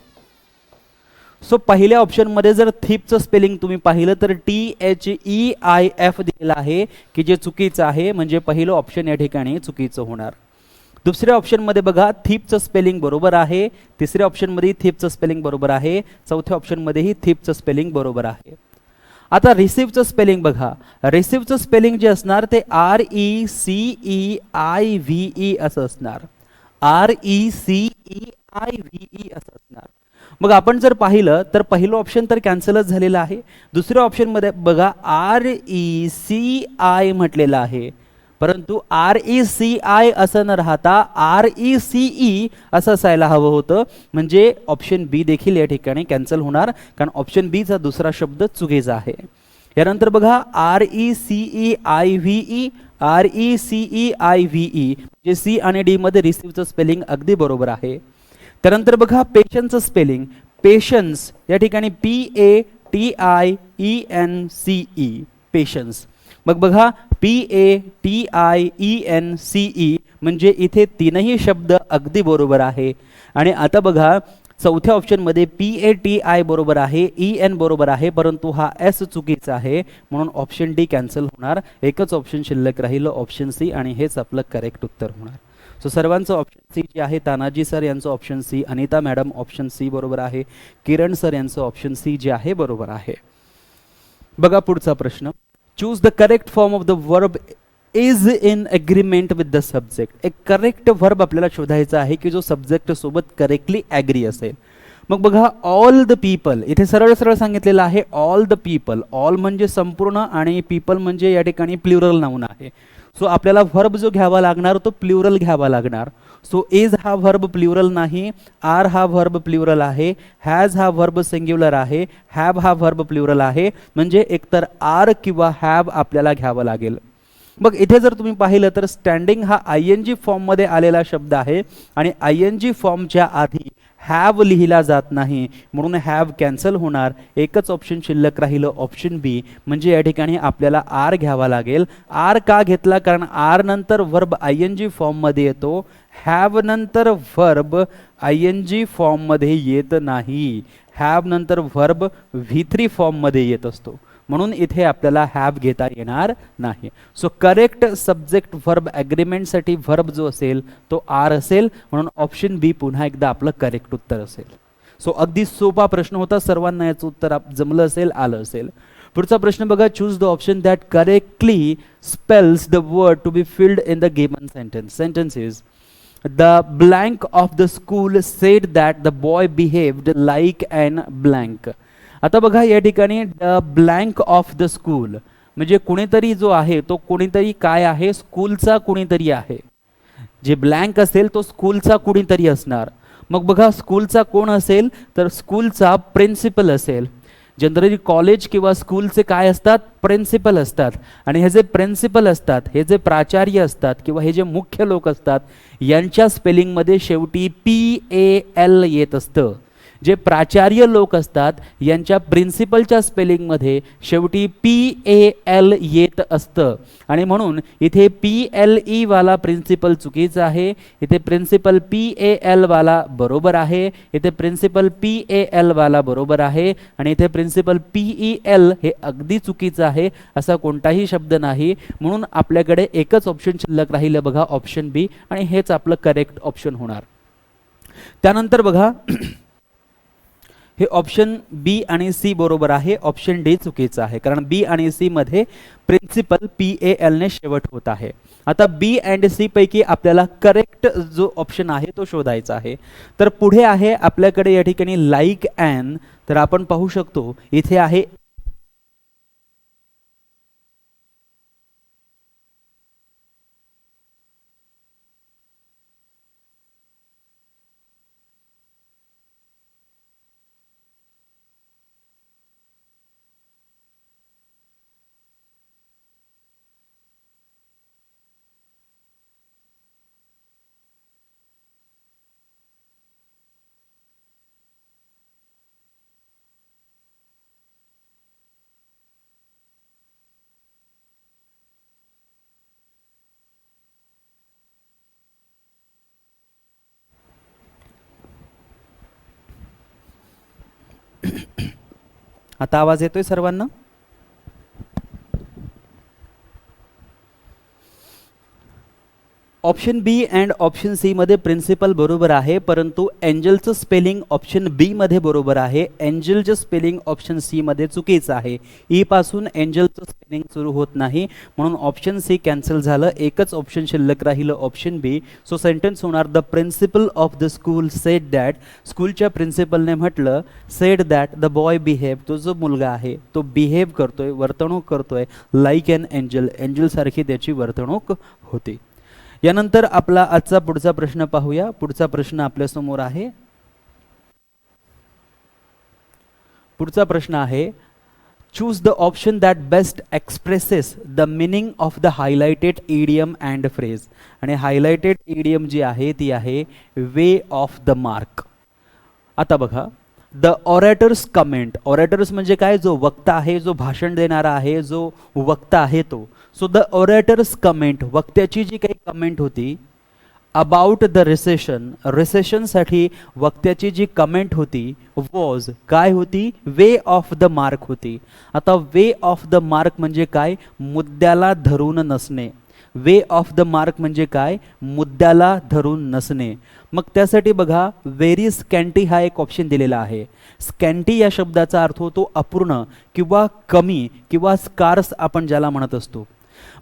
S1: सो पहिल्या ऑप्शनमध्ये जर थीफचं स्पेलिंग तुम्ही पाहिलं तर THEIF दिलेलं आहे की जे चुकीचं आहे, म्हणजे पहिलं ऑप्शन या ठिकाणी चुकीचं होणार. दुसऱ्या ऑप्शनमध्ये बघा थीफचं स्पेलिंग बरोबर आहे, तिसऱ्या ऑप्शनमध्ये थीफचं स्पेलिंग बरोबर आहे, चौथ्या ऑप्शनमध्येही थीफचं स्पेलिंग बरोबर आहे. आता रिसीव्हचं स्पेलिंग बघा. रिसीव्हचं स्पेलिंग जे असणार ते RECEIVE असं असणार. RECEIVE असं असणार. मग आपण जर पाहिलं तर पहिलं ऑप्शन तर कॅन्सलच झालेलं आहे. दुसऱ्या ऑप्शनमध्ये बघा RECI म्हटलेलं आहे, परंतु RECI असं न राहता RECE असं असायला हवं होतं. म्हणजे ऑप्शन बी देखील या ठिकाणी कॅन्सल होणार, कारण ऑप्शन बीचा दुसरा शब्द चुकीचा आहे. यानंतर बघा RECEIVE, RECEIVE जे सी आणि डी मध्ये रिसीव्हचं स्पेलिंग अगदी बरोबर आहे. त्यानंतर बघा पेशंटचं स्पेलिंग. पेशन्स या ठिकाणी PATIENCE पेशन्स. मग बघा PATIENCE म्हणजे इथे तीनही शब्द अगदी बरोबर आहे. आणि आता बघा चौथ्या ऑप्शनमध्ये PATI बरोबर आहे, EN बरोबर आहे, परंतु हा S चुकीचा आहे, म्हणून ऑप्शन डी कॅन्सल होणार. एकच ऑप्शन शिल्लक राहिलं ऑप्शन सी, आणि हेच आपलं करेक्ट उत्तर होणार. सो सर्वांचं ऑप्शन सी जे आहे, तानाजी सर यांचं option C, Anita madam option C बरोबर आहे, किरण सर यांचं ऑप्शन सी जे आहे बरोबर आहे. बघा पुढचा प्रश्न. Choose the correct form of the verb is in agreement with the subject. एक करेक्ट वर्ब आपल्याला शोधायचा आहे की जो सब्जेक्ट सोबत करेक्टली ॲग्री असेल. मग बघा ऑल द पीपल, इथे सरळ सरळ सांगितलेलं आहे ऑल द पीपल. ऑल म्हणजे संपूर्ण आणि पीपल म्हणजे या ठिकाणी प्लुरल नाऊन आहे. सो आपल्याला वर्ब जो घ्यावा लागणार तो प्लुरल घ्यावा लागणार. सो इज हा वर्ब प्लुरल नाही, आर हा वर्ब प्लुरल आहे, हॅज हा वर्ब सिंग्युलर आहे, हॅव हा वर्ब प्लुरल आहे, म्हणजे एकतर आर किंवा हॅव आपल्याला घ्यावं लागेल. मग इथे जर तुम्ही पाहिलं तर स्टँडिंग हा ING फॉर्ममध्ये आलेला शब्द आहे आणि ING फॉर्मच्या आधी हॅव लिहिला जात नाही, म्हणून हॅव कॅन्सल होणार. एकच ऑप्शन शिल्लक राहिलं ऑप्शन बी, म्हणजे या ठिकाणी आपल्याला आर घ्यावा लागेल. आर का घेतला? कारण आर नंतर वर्ब ING फॉर्ममध्ये येतो, हॅव नंतर वर्ब ING फॉर्ममध्ये येत नाही. हॅव नंतर वर्ब V3 फॉर्ममध्ये येत असतो, म्हणून इथे आपल्याला हॅव घेता येणार नाही. सो करेक्ट सब्जेक्ट वर्ब ॲग्रीमेंटसाठी वर्ब जो असेल तो आर असेल, म्हणून ऑप्शन बी पुन्हा एकदा आपलं करेक्ट उत्तर असेल. सो अगदी सोपा प्रश्न होता, सर्वांना याचं उत्तर जमलं असेल, आलं असेल. पुढचा प्रश्न बघा. Choose the option that correctly spells the word to be filled in the given sentence. Sentence is the blank of the school said that the boy behaved like an blank. आता बघा या ठिकाणी the blank of the school म्हणजे कुणीतरी जो आहे तो कुणीतरी काय आहे? स्कूलचा कुणीतरी आहे. जे ब्लँक असेल तो स्कूलचा कुणीतरी असणार. मग बघा स्कूलचा कोण असेल? तर स्कूलचा प्रिन्सिपल असेल. जनरली कॉलेज किंवा स्कूलचे काय असतात? प्रिन्सिपल असतात. आणि हे जे प्रिन्सिपल असतात, हे जे प्राचार्य असतात किंवा हे जे मुख्य लोक असतात, यांच्या स्पेलिंगमध्ये शेवटी PAL येत असतं. जे प्राचार्य लोक असतात यांच्या प्रिन्सिपलच्या स्पेलिंगमध्ये शेवटी PAL येत असतं, आणि म्हणून इथे PLE वाला प्रिन्सिपल चुकीचा आहे. इथे प्रिन्सिपल PAL वाला बरोबर आहे, इथे प्रिन्सिपल PAL वाला बरोबर आहे, आणि इथे प्रिन्सिपल PEL हे अगदी चुकीचं आहे. असा कोणताही शब्द नाही, म्हणून आपल्याकडे एकच ऑप्शन शिल्लक राहिलं बघा, ऑप्शन बी, आणि हेच आपलं करेक्ट ऑप्शन होणार. त्यानंतर बघा हे ऑप्शन बी आणि सी बरोबर आहे, ऑप्शन डी चुकीचं आहे, कारण बी आणि सी मध्ये प्रिन्सिपल PAL ने शेवट होत आहे. आता बी अँड सी पैकी आपल्याला करेक्ट जो ऑप्शन आहे तो शोधायचा आहे. तर पुढे आहे आपल्याकडे या ठिकाणी लाईक ॲन. तर आपण पाहू शकतो इथे आहे आता आवाज येतोय सर्वांना? Option B and option C मध्ये प्रिन्सिपल बरोबर आहे, परंतु एंजलचं स्पेलिंग ऑप्शन बी मध्ये बरोबर आहे. एंजलचं स्पेलिंग ऑप्शन सी मध्ये चुकीचं आहे. ई पासून एंजलचं स्पेलिंग सुरू होत नाही, म्हणून ऑप्शन सी कॅन्सल झालं. एकच ऑप्शन शिल्लक राहिलं ऑप्शन बी. सो सेंटेन्स होणार the principal of the school said that. स्कूलच्या प्रिन्सिपलने म्हटलं said that the boy behave, तो जो मुलगा आहे तो बिहेव करतोय, वर्तणूक करतोय लाईक एन एंजल, एंजल सारखी त्याची वर्तणूक होती. यानंतर आपला आजचा पुढचा प्रश्न पाहूया. पुढचा प्रश्न आपल्या समोर आहे. पुढचा प्रश्न आहे choose the option that best expresses the meaning of the highlighted idiom and phrase. आणि हायलाइटेड इडियम जी आहे ती आहे वे ऑफ द मार्क. आता बघा द ऑरेटर्स कमेंट, ऑरेटर्स म्हणजे काय, जो वक्ता आहे, जो भाषण देणारा आहे, जो वक्ता आहे तो. सो द ऑरेटर्स कमेंट, वक्त्याची जी काही कमेंट होती अबाउट द रिसेशन, रिसेशनसाठी वक्त्याची जी कमेंट होती वॉज काय होती, वे ऑफ द मार्क होती. आता वे ऑफ द मार्क म्हणजे काय, मुद्द्याला धरून नसणे. वे ऑफ द मार्क म्हणजे काय, मुद्द्याला धरून नसणे. मग त्यासाठी बघा व्हेरी स्कॅन्टी हा एक ऑप्शन दिलेला आहे. स्कॅन्टी या शब्दाचा अर्थ होतो अपूर्ण किंवा कमी किंवा स्कार्स आपण ज्याला म्हणत असतो.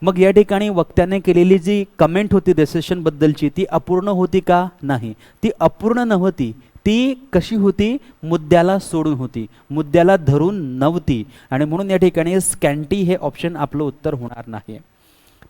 S1: मग या ठिकाणी वक्त्याने केलेली जी कमेंट होती रिसेशन बद्दलची ती अपूर्ण होती का, नाही, ती अपूर्ण नव्हती. ती कशी होती, मुद्द्याला सोडून होती, मुद्द्याला धरून नव्हती, आणि म्हणून या ठिकाणी स्कॅन्टी हे ऑप्शन आपलं उत्तर होणार नाही.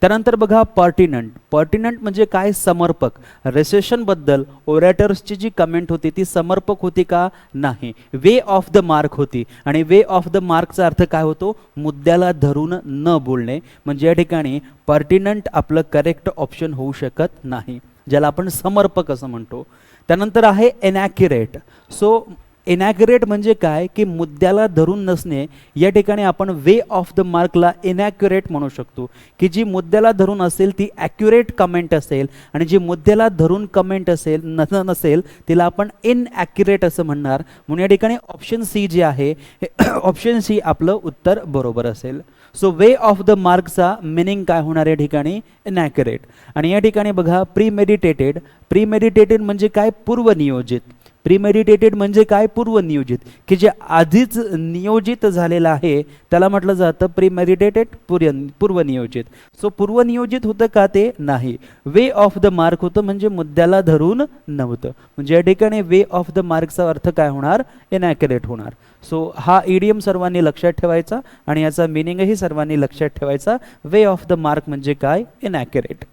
S1: त्यानंतर बघा पर्टिनंट, पर्टिनंट म्हणजे काय, समर्पक. रिसेशन बद्दल ओरेटर्सची जी कमेंट होती ती समर्पक होती का, नाही, वे ऑफ द मार्क होती. आणि वे ऑफ द मार्कचा अर्थ काय होतो, मुद्द्याला धरून न बोलणे. म्हणजे या ठिकाणी पर्टिनंट आपलं करेक्ट ऑप्शन होऊ शकत नाही, ज्याला आपण समर्पक असं म्हणतो. त्यानंतर आहे इनॅक्युरेट. सो इनॅक्युरेट म्हणजे काय, की मुद्द्याला धरून नसणे. या ठिकाणी आपण वे ऑफ द मार्कला इनॅक्युरेट म्हणू शकतो, की जी मुद्द्याला धरून असेल ती ॲक्युरेट कमेंट असेल, आणि जी मुद्द्याला धरून कमेंट असेल नसेल तिला आपण इनॲक्युरेट असं म्हणणार. म्हणून या ठिकाणी ऑप्शन सी जे आहे हे ऑप्शन सी आपलं उत्तर बरोबर असेल. सो वे ऑफ द मार्कचा मिनिंग काय होणार या ठिकाणी, इनॅक्युरेट. आणि या ठिकाणी बघा प्रीमेडिटेटेड, प्रीमेडिटेटेड म्हणजे काय, पूर्वनियोजित. प्रीमेडिटेटेड म्हणजे काय, पूर्वनियोजित, की जे आधीच नियोजित झालेलं आहे त्याला म्हटलं जातं प्रीमेडिटेटेड, पूर्वनियोजित. सो पूर्वनियोजित होतं का, ते नाही. वे ऑफ द मार्क होतं म्हणजे मुद्द्याला धरून नव्हतं. म्हणजे या ठिकाणी वे ऑफ द मार्कचा अर्थ काय होणार, इनॅक्युरेट होणार. सो हा इडियम सर्वांनी लक्षात ठेवायचा आणि याचा मिनिंगही सर्वांनी लक्षात ठेवायचा. वे ऑफ द मार्क म्हणजे काय, इनॅक्युरेट.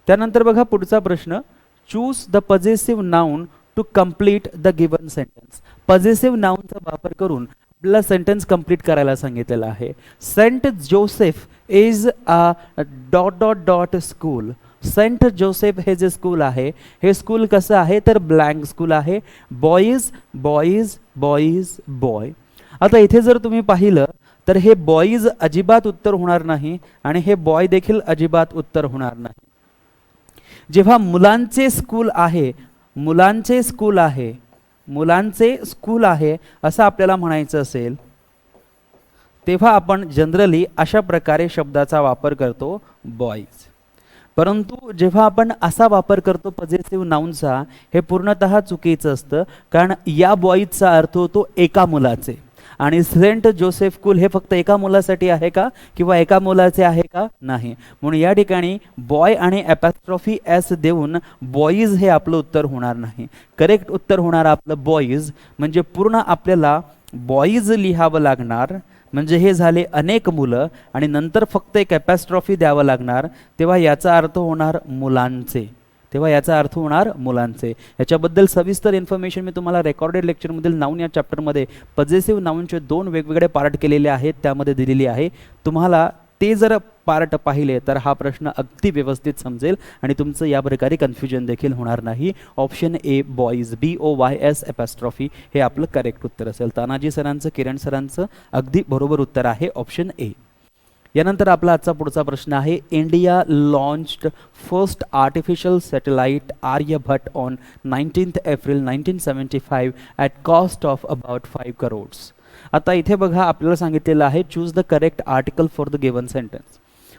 S1: त्यानंतर बघा पुढचा प्रश्न, choose the possessive noun to complete the given sentence. Possessive नाउनचा वापर करून आपल्याला सेंटेन्स कंप्लीट करायला सांगितलेला आहे. Saint Joseph is a dot dot dot school. Saint Joseph हे जे स्कूल आहे हे स्कूल कसं आहे, तर ब्लँक स्कूल आहे. Boys boys boys boy. आता इथे जर तुम्ही पाहिलं तर हे बॉईज अजिबात उत्तर होणार नाही आणि हे बॉय देखील अजिबात उत्तर होणार नाही. जेव्हा मुलांचे स्कूल आहे, मुलांचे स्कूल आहे, मुलांचे स्कूल आहे असं आपल्याला म्हणायचं असेल तेव्हा आपण जनरली अशा प्रकारे शब्दाचा वापर करतो बॉईज. परंतु जेव्हा आपण असा वापर करतो पजेसिव्ह नाउनचा हे पूर्णतः चुकीचं असतं, कारण या बॉईजचा अर्थ होतो एका मुलाचे, आणि सेंट जोसेफ स्कूल हे फक्त एका मुलासाठी आहे का किंवा एका मुलाचे आहे का, नाही. म्हणून या ठिकाणी बॉय आणि ॲपॉस्ट्रॉफी एस देऊन बॉईज हे आपलं उत्तर होणार नाही. करेक्ट उत्तर होणार आपलं बॉईज. म्हणजे पूर्ण आपल्याला बॉईज लिहावं लागणार, म्हणजे हे झाले अनेक मुलं, आणि नंतर फक्त एक ॲपॉस्ट्रॉफी द्यावं लागणार, तेव्हा याचा अर्थ होणार मुलांचे. तेव्हा याचा अर्थ होणार मुलांचे. याच्याबद्दल सविस्तर इन्फॉर्मेशन मी तुम्हाला रेकॉर्डेड लेक्चरमधील नाऊन या चॅप्टरमध्ये पजेसिव्ह नाऊनचे 2 वेगवेगळे पार्ट केलेले आहेत त्यामध्ये दिलेली आहे. तुम्हाला ते जर पार्ट पाहिले तर हा प्रश्न अगदी व्यवस्थित समजेल आणि तुमचं या प्रकारे कन्फ्युजन देखील होणार नाही. Option A boys, BOYS apostrophe हे आपलं करेक्ट उत्तर असेल. तानाजी सरांचं, किरण सरांचं अगदी बरोबर उत्तर आहे ऑप्शन ए. यानंतर आपला आजचा पुढचा प्रश्न आहे, India launched first artificial satellite Aryabhata on 19 April 1975 at cost of about 5 crores. आता इथे बघा आपल्याला सांगितलेलं आहे choose the correct article for the given sentence.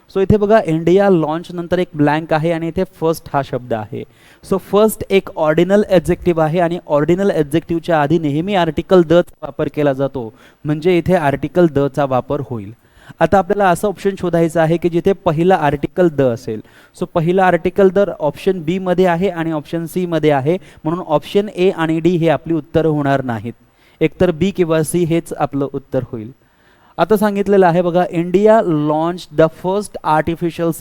S1: So इथे बघा इंडिया लॉन्च नंतर एक ब्लँक आहे आणि इथे फर्स्ट हा शब्द आहे. सो फर्स्ट एक ऑर्डिनल ॲडजेक्टिव्ह आहे आणि ऑर्डिनल ॲडजेक्टिव्हच्या आधी नेहमी आर्टिकल दचा वापर केला जातो, म्हणजे इथे आर्टिकल दचा वापर होईल. आता आपल्याला असं ऑप्शन शोधायचं आहे की जिथे पहिला आर्टिकल द असेल. सो पहिला आर्टिकल द ऑप्शन बी मध्ये आहे आणि ऑप्शन सी मध्ये आहे, म्हणून ऑप्शन ए आणि डी हे आपली उत्तर होणार नाहीत. एकतर बी किंवा सी हेच आपलं उत्तर होईल. आता सांगितलेलं आहे बघा, India launch the first artificial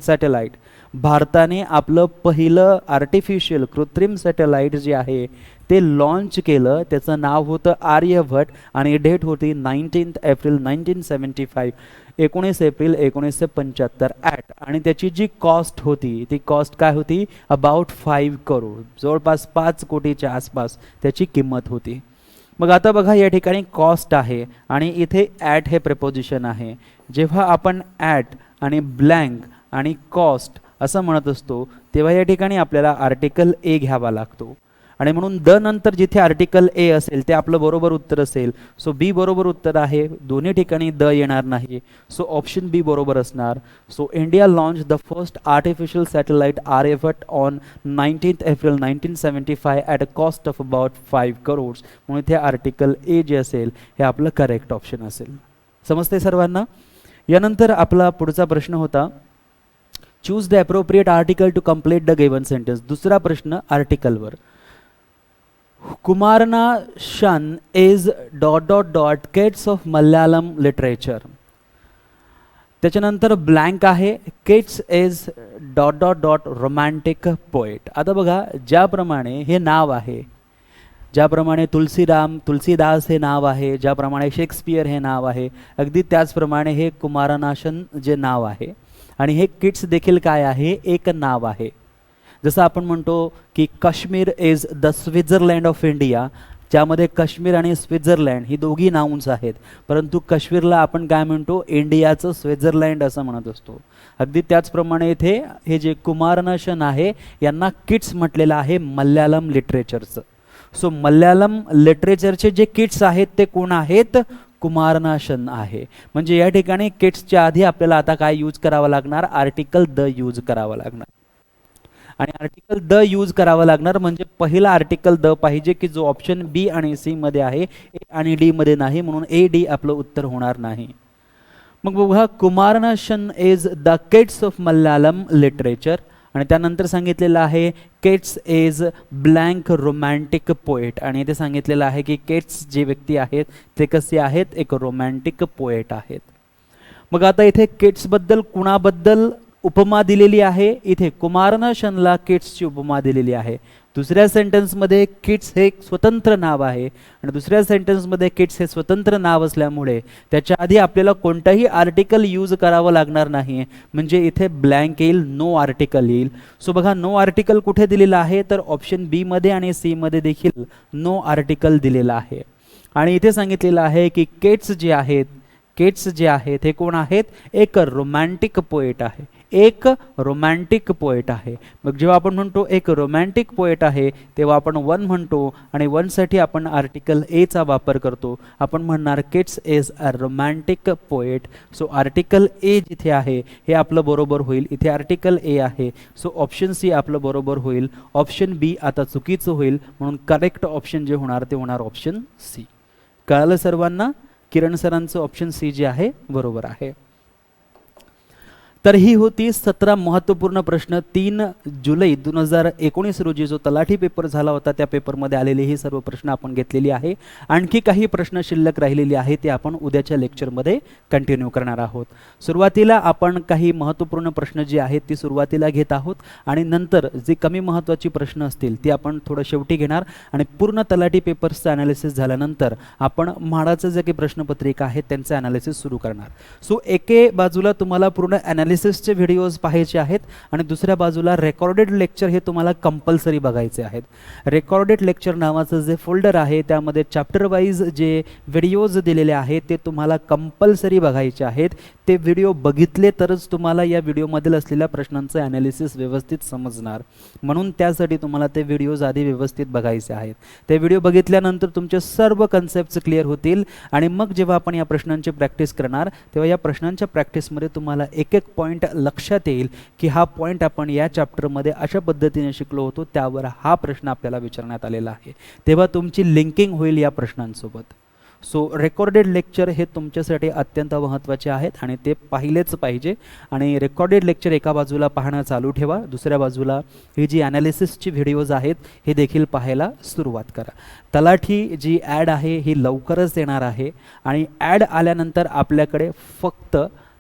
S1: satellite. भारताने आपलं पहिलं आर्टिफिशियल कृत्रिम सॅटेलाइट जे आहे ते लॉन्च केलं. त्याचं नाव होतं आर्यभट्ट आणि डेट होती 19 एप्रिल 1975, 19 एप्रिल 1975 ॲट. आणि त्याची जी कॉस्ट होती ती कॉस्ट काय होती, अबाउट 5 crore, जवळपास 5 कोटीच्या आसपास त्याची किंमत होती. मग आता बघा या ठिकाणी कॉस्ट आहे आणि इथे ॲट हे प्रेपोजिशन आहे. जेव्हा आपण ॲट आणि ब्लँक आणि कॉस्ट असं म्हणत असतो तेव्हा या ठिकाणी आपल्याला आर्टिकल ए घ्यावा लागतो आणि म्हणून द नंतर जिथे आर्टिकल ए असेल ते आपलं बरोबर उत्तर असेल. सो बी बरोबर उत्तर आहे. दोन्ही ठिकाणी द येणार नाही. सो ऑप्शन बी बरोबर असणार. So India launch the first artificial satellite Aryabhata on 19 April 1975 at a cost of about 5 crores. म्हणून इथे आर्टिकल ए जे असेल हे आपलं करेक्ट ऑप्शन असेल. समजते सर्वांना. यानंतर आपला पुढचा प्रश्न होता choose the appropriate article to complete the given sentence. दुसरा प्रश्न आर्टिकलवर. Kumaranasan is dot dot dot Keats of Malayalam literature. त्याच्यानंतर ब्लँक आहे Keats is dot dot dot romantic poet. आता बघा ज्याप्रमाणे हे नाव आहे, ज्याप्रमाणे तुलसीदास हे नाव आहे, ज्याप्रमाणे शेक्सपियर हे नाव आहे, अगदी त्याचप्रमाणे हे कुमारनाशन जे नाव आहे आणि हे किड्स देखील काय आहे, एक नाव आहे. जसं आपण म्हणतो की Kashmir is the Switzerland of India, ज्यामध्ये काश्मीर आणि स्वित्झर्लंड ही दोघी नाउन्स आहेत, परंतु काश्मीरला आपण काय म्हणतो, इंडियाचं स्वित्झर्लंड असं म्हणत असतो. अगदी त्याचप्रमाणे इथे हे जे कुमारनाशन आहे यांना किड्स म्हटलेलं आहे मल्याळम लिटरेचरचं. सो मल्याळम लिटरेचरचे जे किड्स आहेत ते कोण आहेत, कुमारनाशन आहे. म्हणजे या ठिकाणी किड्सच्या आधी आपल्याला आता काय यूज करावं लागणार, आर्टिकल द यूज करावं लागणार. आणि आर्टिकल द यूज करावं लागणार म्हणजे पहिला आर्टिकल द पाहिजे की जो ऑप्शन बी आणि सी मध्ये आहे, ए आणि डी मध्ये नाही, म्हणून ए डी आपलं उत्तर होणार नाही. मग बघा Kumaranasan is the Keats of Malayalam literature आणि त्यानंतर सांगितलेलं आहे Keats is blank romantic poet आणि इथे सांगितलेलं आहे की किड्स जे व्यक्ती आहेत ते कसे आहेत, एक रोमॅन्टिक पोएट आहेत. मग आता इथे किड्सबद्दल कुणाबद्दल उपमा दिलेली आहे, इथे कुमारनाशनला किड्सची उपमा दिलेली आहे. दुसऱ्या सेंटेन्समध्ये किड्स हे एक स्वतंत्र नाव आहे आणि दुसऱ्या सेंटेन्समध्ये किड्स हे स्वतंत्र नाव असल्यामुळे त्याच्या आधी आपल्याला कोणताही आर्टिकल यूज करावं लागणार नाही, म्हणजे इथे ब्लँक येईल, नो आर्टिकल येईल. सो बघा नो आर्टिकल कुठे दिलेलं आहे, तर ऑप्शन बी मध्ये आणि सी मध्ये देखील नो आर्टिकल दिलेलं आहे. आणि इथे सांगितलेलं आहे की किड्स जे आहेत हे कोण आहेत, एक रोमॅन्टिक पोएट आहे, एक रोमॅन्टिक पोएट आहे. मग जेव्हा आपण म्हणतो एक रोमॅन्टिक पोएट आहे तेव्हा आपण वन म्हणतो आणि वनसाठी आपण आर्टिकल एचा वापर करतो. आपण म्हणणार Keats is a romantic poet. So article A जिथे आहे हे आपलं बरोबर होईल, इथे आर्टिकल ए आहे. सो ऑप्शन सी आपलं बरोबर होईल. ऑप्शन बी आता चुकीचं होईल, म्हणून करेक्ट ऑप्शन जे होणार ते होणार ऑप्शन सी. कळालं सर्वांना. किरण सरांचं ऑप्शन सी जे आहे बरोबर आहे. तर ही होती 17 महत्त्वपूर्ण प्रश्न 3 जुलै 2019 रोजी जो तलाठी पेपर झाला होता त्या पेपरमध्ये आलेले हे सर्व प्रश्न आपण घेतलेली आहे. आणखी काही प्रश्न शिल्लक राहिलेले आहे ते आपण उद्याच्या लेक्चरमध्ये कंटिन्यू करणार आहोत. सुरुवातीला आपण काही महत्त्वपूर्ण प्रश्न जे आहेत ती सुरुवातीला घेत आहोत आणि नंतर जे कमी महत्त्वाची प्रश्न असतील ती आपण थोडं शेवटी घेणार आणि पूर्ण तलाठी पेपर्सचं ॲनालिसिस झाल्यानंतर आपण म्हाडाचं जे काही प्रश्नपत्रिका आहेत त्यांचं ॲनालिसिस सुरू करणार. सो एके बाजूला तुम्हाला पूर्ण ॲनालिसिसचे व्हिडिओज पाहायचे आहेत आणि दुसऱ्या बाजूला रेकॉर्डेड लेक्चर हे तुम्हाला कंपल्सरी बघायचे आहेत. रेकॉर्डेड लेक्चर नावाचं जे फोल्डर आहे त्यामध्ये चॅप्टर वाईज जे व्हिडिओज दिलेले आहेत ते तुम्हाला कंपल्सरी बघायचे आहेत. ते व्हिडिओ बघितले तरच तुम्हाला या व्हिडिओमधील असलेल्या प्रश्नांचं ॲनालिसिस व्यवस्थित समजणार, म्हणून त्यासाठी तुम्हाला ते व्हिडिओज आधी व्यवस्थित बघायचे आहेत. ते व्हिडिओ बघितल्यानंतर तुमचे सर्व कन्सेप्ट्स क्लिअर होतील आणि मग जेव्हा आपण या प्रश्नांची प्रॅक्टिस करणार तेव्हा या प्रश्नांच्या प्रॅक्टिसमध्ये तुम्हाला एक एक पॉईंट लक्षात येईल की हा पॉईंट आपण या चॅप्टरमध्ये अशा पद्धतीने शिकलो होतो, त्यावर हा प्रश्न आपल्याला विचारण्यात आलेला आहे. तेव्हा तुमची लिंकिंग होईल या प्रश्नांसोबत. सो रेकॉर्डेड लेक्चर हे तुमच्यासाठी अत्यंत महत्त्वाचे आहेत आणि ते पाहिलेच पाहिजे. आणि रेकॉर्डेड लेक्चर एका बाजूला पाहणं चालू ठेवा, दुसऱ्या बाजूला ही जी ॲनालिसिसची व्हिडिओज आहेत हे देखील पाहायला सुरुवात करा. तलाठी जी ॲड आहे ही लवकरच येणार आहे आणि ॲड आल्यानंतर आपल्याकडे फक्त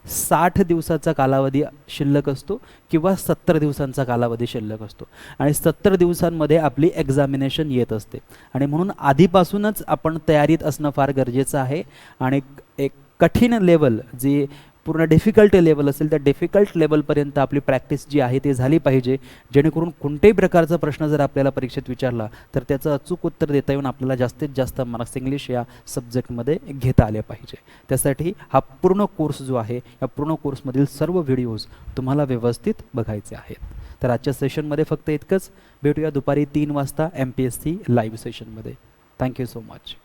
S1: 60 दिवसाचा कालावधी शिल्लक असतो किंवा 70 दिवसांचा कालावधी शिल्लक असतो आणि 70 दिवसांमध्ये आपली एक्झामिनेशन येत असते आणि म्हणून आधीपासूनच आपण तयारीत असणं फार गरजेचं आहे. आणि एक कठीण लेवल जी पूर्ण डिफिकल्ट लेवल असेल त्या डिफिकल्ट लेवलपर्यंत आपली प्रॅक्टिस जी आहे ती झाली पाहिजे, जेणेकरून कोणत्याही प्रकारचा प्रश्न जर आपल्याला परीक्षेत विचारला तर त्याचं अचूक उत्तर देता येऊन आपल्याला जास्तीत जास्त मार्क्स इंग्लिश या सब्जेक्टमध्ये घेता आले पाहिजे. त्यासाठी हा पूर्ण कोर्स जो आहे या पूर्ण कोर्समधील सर्व व्हिडिओज तुम्हाला व्यवस्थित बघायचे आहेत. तर आजच्या सेशनमध्ये फक्त इतकंच. भेटूया दुपारी 3 वाजता MPSC लाईव्ह सेशनमध्ये. Thank you so much.